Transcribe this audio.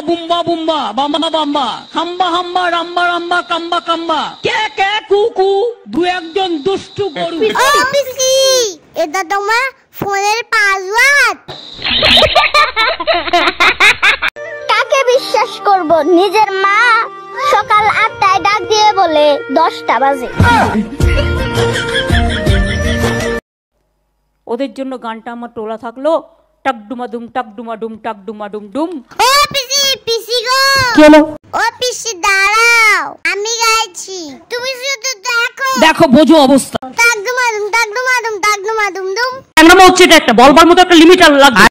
বুম্বা বুম্বা বুম্বা বাম্বা বাম্বা হাম্বা হাম্বা রাম্বা রাম্বা কাম্বা কাম্বা কে কে কু কু দু একজন দুষ্টু গরু। ও পিসি, এটা তোমার ফোনের পাসওয়ার্ড? কাকে বিশ্বাস করব? নিজের মা সকাল 8টায় ডাক দিয়ে বলে 10টা বাজে। ওদের জন্য গানটা আমার তোলা থাকলো, টাকডুমাডুম টাকডুমাডুম টাকডুমাডুম ডুম। ও পিসি, পিসি গো। কি হলো? ও পিসি দাঁড়াও, আমি গাইছি, তুমি শুধু দেখো। দেখো বোঝো অবস্থা। টাকডুমাডুম টাকডুমাডুম টাকডুমাডুম দুম। একটা বলবার মতো একটা লিমিটার লাগবে।